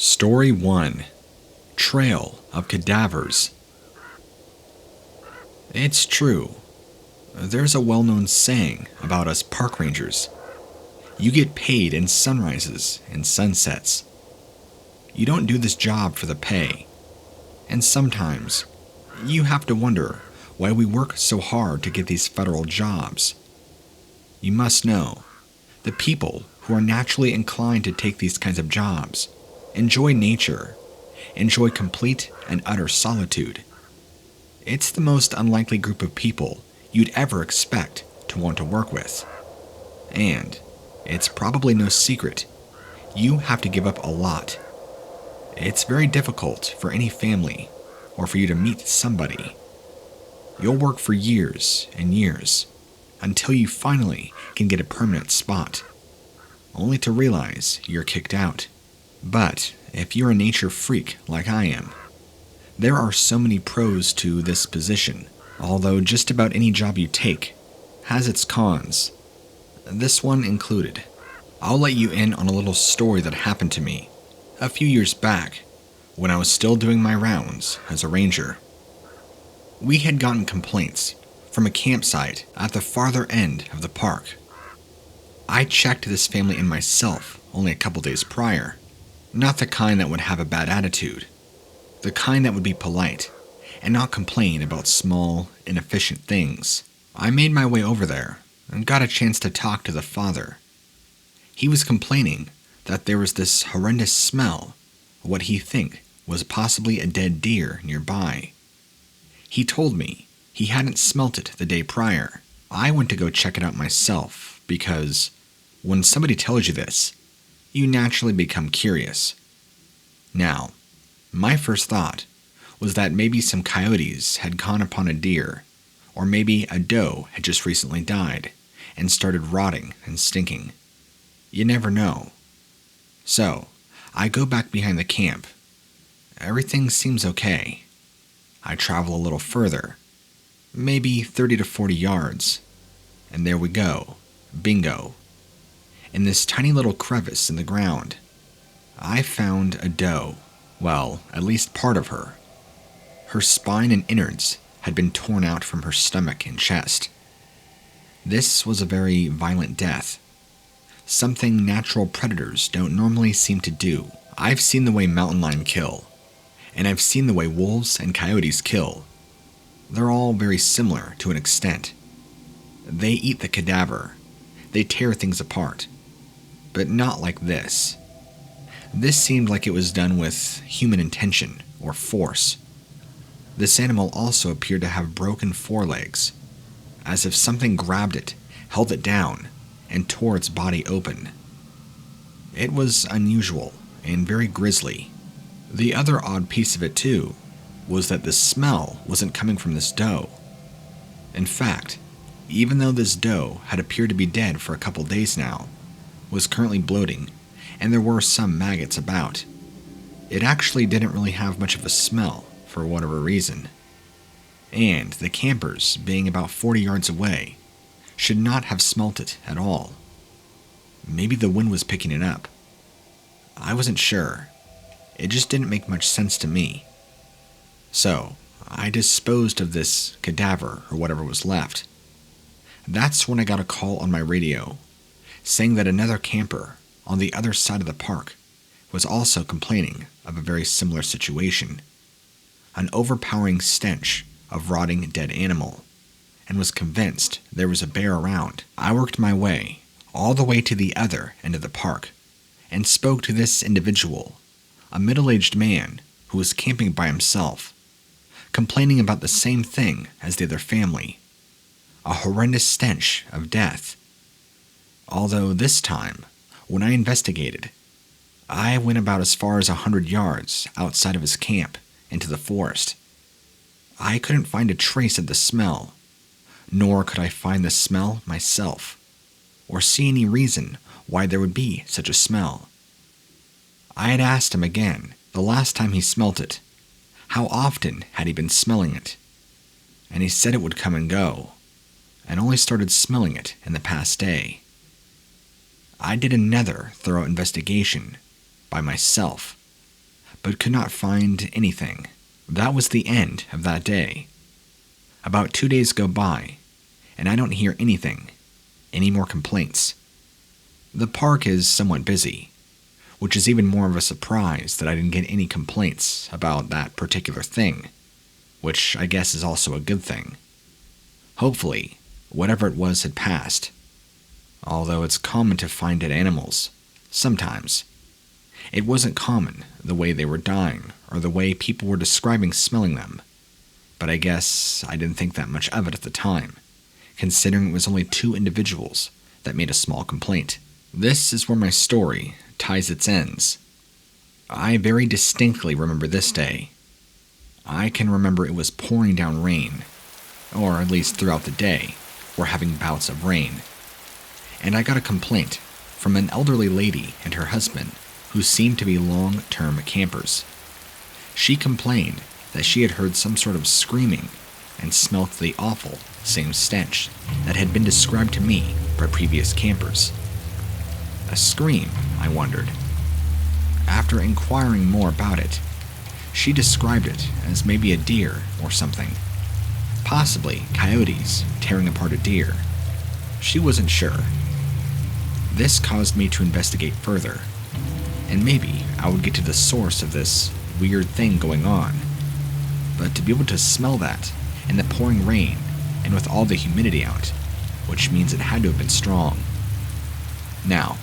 Story 1. Trail of Cadavers. It's true. There's a well-known saying about us park rangers. You get paid in sunrises and sunsets. You don't do this job for the pay. And sometimes, you have to wonder why we work so hard to get these federal jobs. You must know, the people who are naturally inclined to take these kinds of jobs enjoy nature, enjoy complete and utter solitude. It's the most unlikely group of people you'd ever expect to want to work with. And it's probably no secret, you have to give up a lot. It's very difficult for any family or for you to meet somebody. You'll work for years and years until you finally can get a permanent spot, only to realize you're kicked out. But if you're a nature freak like I am, there are so many pros to this position, although just about any job you take has its cons, this one included. I'll let you in on a little story that happened to me a few years back when I was still doing my rounds as a ranger. We had gotten complaints from a campsite at the farther end of the park. I checked this family in myself only a couple days prior. Not the kind that would have a bad attitude. The kind that would be polite and not complain about small, inefficient things. I made my way over there and got a chance to talk to the father. He was complaining that there was this horrendous smell, what he think was possibly a dead deer nearby. He told me he hadn't smelt it the day prior. I went to go check it out myself because when somebody tells you this, you naturally become curious. Now, my first thought was that maybe some coyotes had gone upon a deer, or maybe a doe had just recently died and started rotting and stinking. You never know. So, I go back behind the camp. Everything seems okay. I travel a little further, maybe 30 to 40 yards, and there we go, bingo. In this tiny little crevice in the ground, I found a doe. Well, at least part of her. Her spine and innards had been torn out from her stomach and chest. This was a very violent death, something natural predators don't normally seem to do. I've seen the way mountain lion kill, and I've seen the way wolves and coyotes kill. They're all very similar to an extent. They eat the cadaver. They tear things apart. But not like this. This seemed like it was done with human intention or force. This animal also appeared to have broken forelegs, as if something grabbed it, held it down, and tore its body open. It was unusual and very grisly. The other odd piece of it too was that the smell wasn't coming from this doe. In fact, even though this doe had appeared to be dead for a couple days now, was currently bloating, and there were some maggots about, it actually didn't really have much of a smell for whatever reason. And the campers, being about 40 yards away, should not have smelt it at all. Maybe the wind was picking it up. I wasn't sure. It just didn't make much sense to me. So, I disposed of this cadaver or whatever was left. That's when I got a call on my radio, saying that another camper on the other side of the park was also complaining of a very similar situation. An overpowering stench of rotting dead animal, and was convinced there was a bear around. I worked my way all the way to the other end of the park and spoke to this individual, a middle-aged man who was camping by himself, complaining about the same thing as the other family, a horrendous stench of death. Although this time, when I investigated, I went about as far as 100 yards outside of his camp into the forest. I couldn't find a trace of the smell, nor could I find the smell myself, or see any reason why there would be such a smell. I had asked him again, the last time he smelt it, how often had he been smelling it, and he said it would come and go, and only started smelling it in the past day. I did another thorough investigation by myself but could not find anything. That was the end of that day. About 2 days go by, and I don't hear anything, any more complaints. The park is somewhat busy, which is even more of a surprise that I didn't get any complaints about that particular thing, which I guess is also a good thing. Hopefully, whatever it was had passed, although it's common to find dead animals, sometimes. It wasn't common, the way they were dying, or the way people were describing smelling them, but I guess I didn't think that much of it at the time, considering it was only 2 individuals that made a small complaint. This is where my story ties its ends. I very distinctly remember this day. I can remember it was pouring down rain, or at least throughout the day, we're having bouts of rain. And I got a complaint from an elderly lady and her husband who seemed to be long-term campers. She complained that she had heard some sort of screaming and smelt the awful same stench that had been described to me by previous campers. A scream, I wondered. After inquiring more about it, she described it as maybe a deer or something. Possibly coyotes tearing apart a deer. She wasn't sure. This caused me to investigate further, and maybe I would get to the source of this weird thing going on. But to be able to smell that in the pouring rain and with all the humidity out, which means it had to have been strong. Now,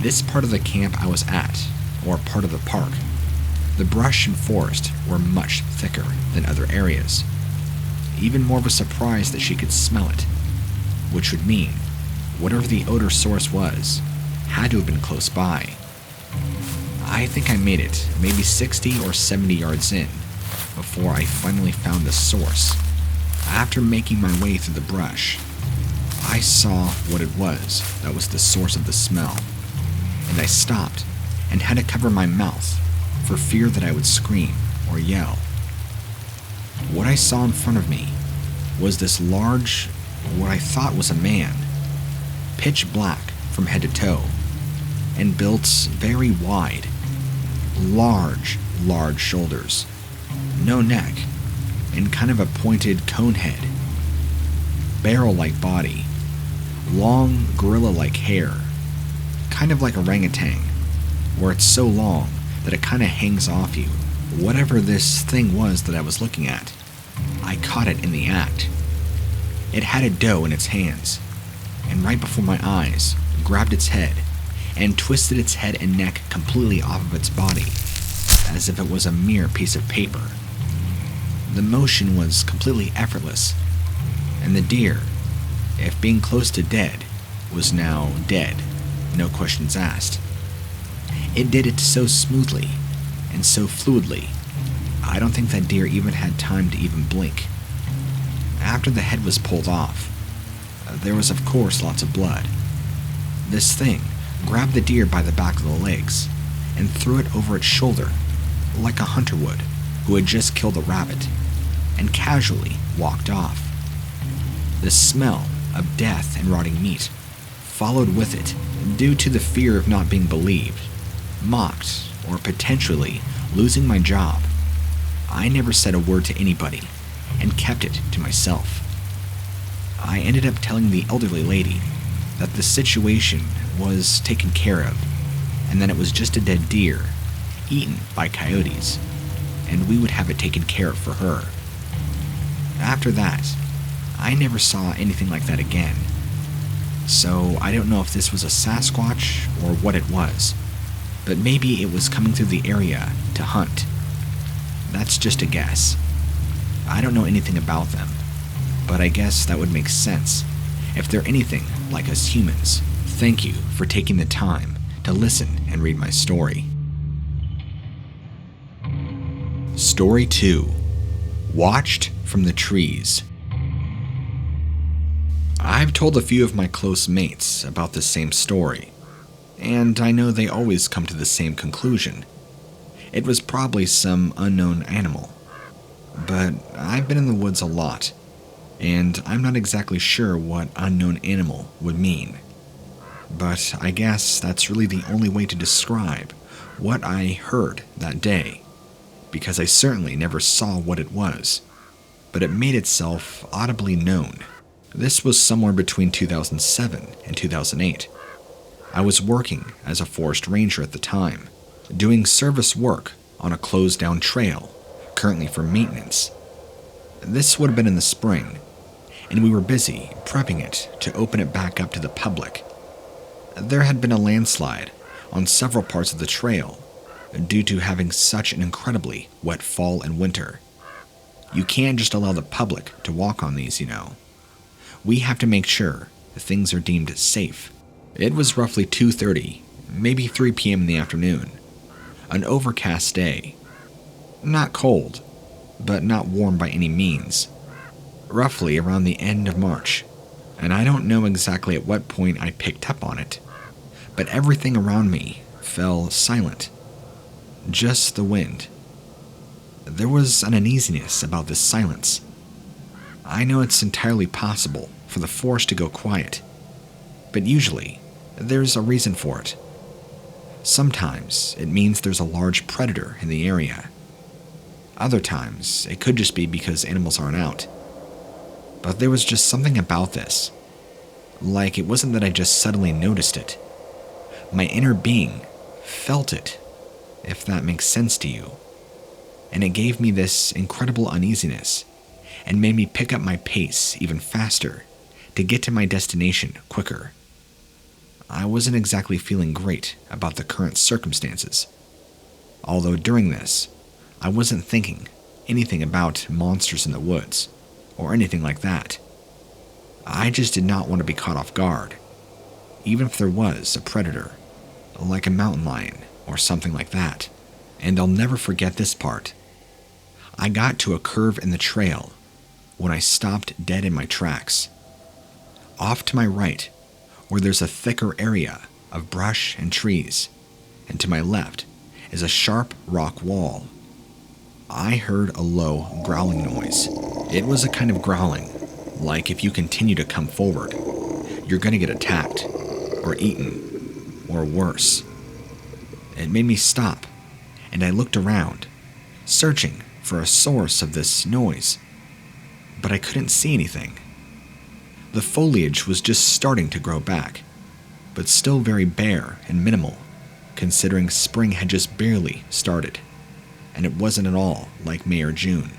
this part of the camp I was at, or part of the park, the brush and forest were much thicker than other areas. Even more of a surprise that she could smell it, which would mean whatever the odor source was had to have been close by. I think I made it maybe 60 or 70 yards in before I finally found the source. After making my way through the brush, I saw what it was that was the source of the smell, and I stopped and had to cover my mouth for fear that I would scream or yell. What I saw in front of me was this large, what I thought was a man, pitch black from head to toe, and built very wide, large shoulders, no neck, and kind of a pointed cone head, barrel-like body, long gorilla-like hair, kind of like orangutan, where it's so long that it kind of hangs off you. Whatever this thing was that I was looking at, I caught it in the act. It had a doe in its hands, and right before my eyes, grabbed its head, and twisted its head and neck completely off of its body, as if it was a mere piece of paper. The motion was completely effortless, and the deer, if being close to dead, was now dead, no questions asked. It did it so smoothly and so fluidly, I don't think that deer even had time to even blink. After the head was pulled off, there was of course lots of blood. This thing grabbed the deer by the back of the legs and threw it over its shoulder like a hunter would who had just killed a rabbit, and casually walked off. The smell of death and rotting meat followed with it due to the fear of not being believed, mocked, or potentially losing my job. I never said a word to anybody and kept it to myself. I ended up telling the elderly lady that the situation was taken care of and that it was just a dead deer eaten by coyotes, and we would have it taken care of for her. After that, I never saw anything like that again. So I don't know if this was a Sasquatch or what it was, but maybe it was coming through the area to hunt. That's just a guess. I don't know anything about them, but I guess that would make sense if they're anything like us humans. Thank you for taking the time to listen and read my story. Story 2. Watched from the Trees. I've told a few of my close mates about the same story, and I know they always come to the same conclusion. It was probably some unknown animal. But I've been in the woods a lot, and I'm not exactly sure what unknown animal would mean. But I guess that's really the only way to describe what I heard that day, because I certainly never saw what it was, but it made itself audibly known. This was somewhere between 2007 and 2008. I was working as a forest ranger at the time, doing service work on a closed-down trail, currently for maintenance. This would have been in the spring, and we were busy prepping it to open it back up to the public. There had been a landslide on several parts of the trail due to having such an incredibly wet fall and winter. You can't just allow the public to walk on these, We have to make sure that things are deemed safe. It was roughly 2:30, maybe 3 p.m. in the afternoon. An overcast day. Not cold, but not warm by any means. Roughly around the end of March, and I don't know exactly at what point I picked up on it, but everything around me fell silent. Just the wind. There was an uneasiness about this silence. I know it's entirely possible for the forest to go quiet, but usually there's a reason for it. Sometimes it means there's a large predator in the area. Other times it could just be because animals aren't out. But there was just something about this. Like it wasn't that I just suddenly noticed it. My inner being felt it, if that makes sense to you. And it gave me this incredible uneasiness and made me pick up my pace even faster to get to my destination quicker. I wasn't exactly feeling great about the current circumstances. Although during this, I wasn't thinking anything about monsters in the woods or anything like that. I just did not want to be caught off guard, even if there was a predator, like a mountain lion or something like that. And I'll never forget this part. I got to a curve in the trail when I stopped dead in my tracks. Off to my right, where there's a thicker area of brush and trees, and to my left is a sharp rock wall. I heard a low growling noise. It was a kind of growling, like if you continue to come forward, you're going to get attacked, or eaten, or worse. It made me stop, and I looked around, searching for a source of this noise, but I couldn't see anything. The foliage was just starting to grow back, but still very bare and minimal, considering spring had just barely started, and it wasn't at all like May or June,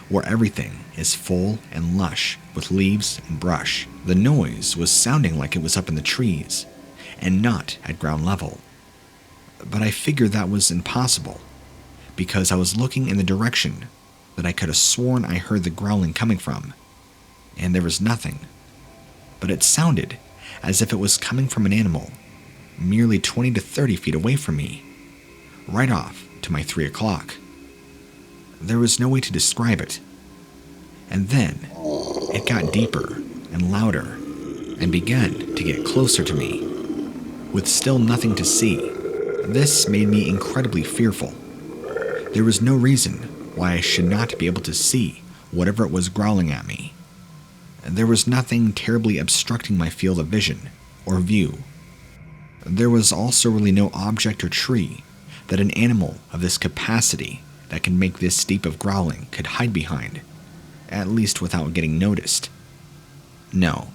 where everything is full and lush with leaves and brush. The noise was sounding like it was up in the trees, and not at ground level. But I figured that was impossible, because I was looking in the direction that I could have sworn I heard the growling coming from, and there was nothing. But it sounded as if it was coming from an animal merely 20 to 30 feet away from me, right off to my 3 o'clock. There was no way to describe it. And then it got deeper and louder and began to get closer to me, with still nothing to see. This made me incredibly fearful. There was no reason why I should not be able to see whatever it was growling at me. There was nothing terribly obstructing my field of vision or view. There was also really no object or tree that an animal of this capacity that can make this deep of growling could hide behind, at least without getting noticed. No,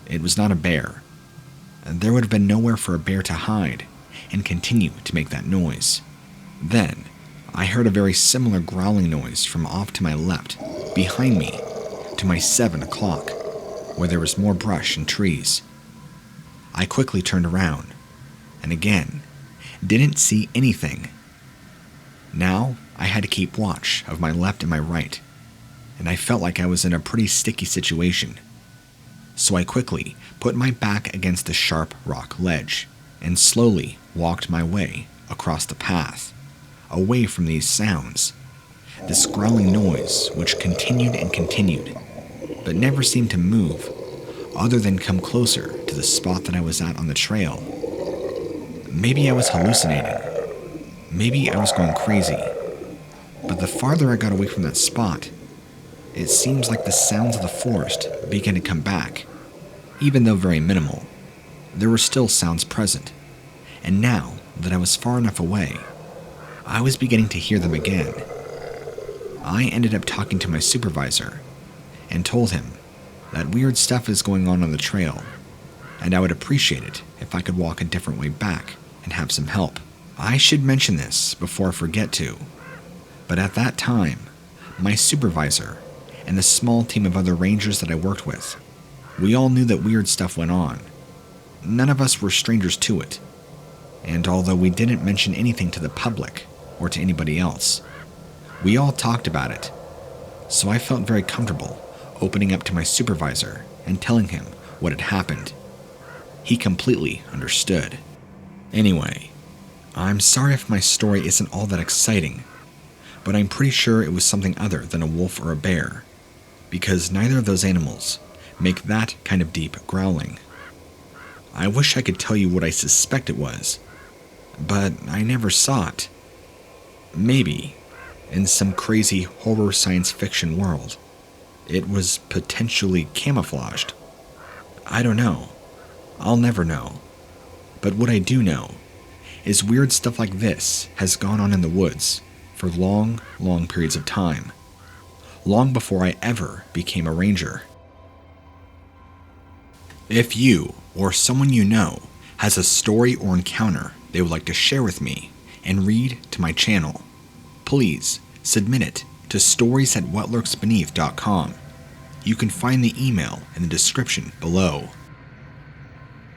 it was not a bear. There would have been nowhere for a bear to hide and continue to make that noise. Then, I heard a very similar growling noise from off to my left, behind me, to my 7 o'clock, where there was more brush and trees. I quickly turned around, and again, didn't see anything. Now, I had to keep watch of my left and my right, and I felt like I was in a pretty sticky situation. So I quickly put my back against the sharp rock ledge, and slowly walked my way across the path, away from these sounds. This growling noise which continued and continued, but never seemed to move, other than come closer to the spot that I was at on the trail. Maybe I was hallucinating. Maybe I was going crazy. But the farther I got away from that spot, it seems like the sounds of the forest began to come back. Even though very minimal, there were still sounds present. And now that I was far enough away, I was beginning to hear them again. I ended up talking to my supervisor and told him that weird stuff is going on the trail, and I would appreciate it if I could walk a different way back and have some help. I should mention this before I forget to, but at that time, my supervisor and the small team of other rangers that I worked with, we all knew that weird stuff went on. None of us were strangers to it, and although we didn't mention anything to the public or to anybody else, we all talked about it, so I felt very comfortable opening up to my supervisor and telling him what had happened. He completely understood. Anyway, I'm sorry if my story isn't all that exciting, but I'm pretty sure it was something other than a wolf or a bear, because neither of those animals make that kind of deep growling. I wish I could tell you what I suspect it was, but I never saw it. Maybe, in some crazy horror science fiction world, it was potentially camouflaged. I don't know. I'll never know. But what I do know is weird stuff like this has gone on in the woods for long, long periods of time. Long before I ever became a ranger. If you, or someone you know, has a story or encounter they would like to share with me and read to my channel, please submit it to stories@whatlurksbeneath.com. You can find the email in the description below.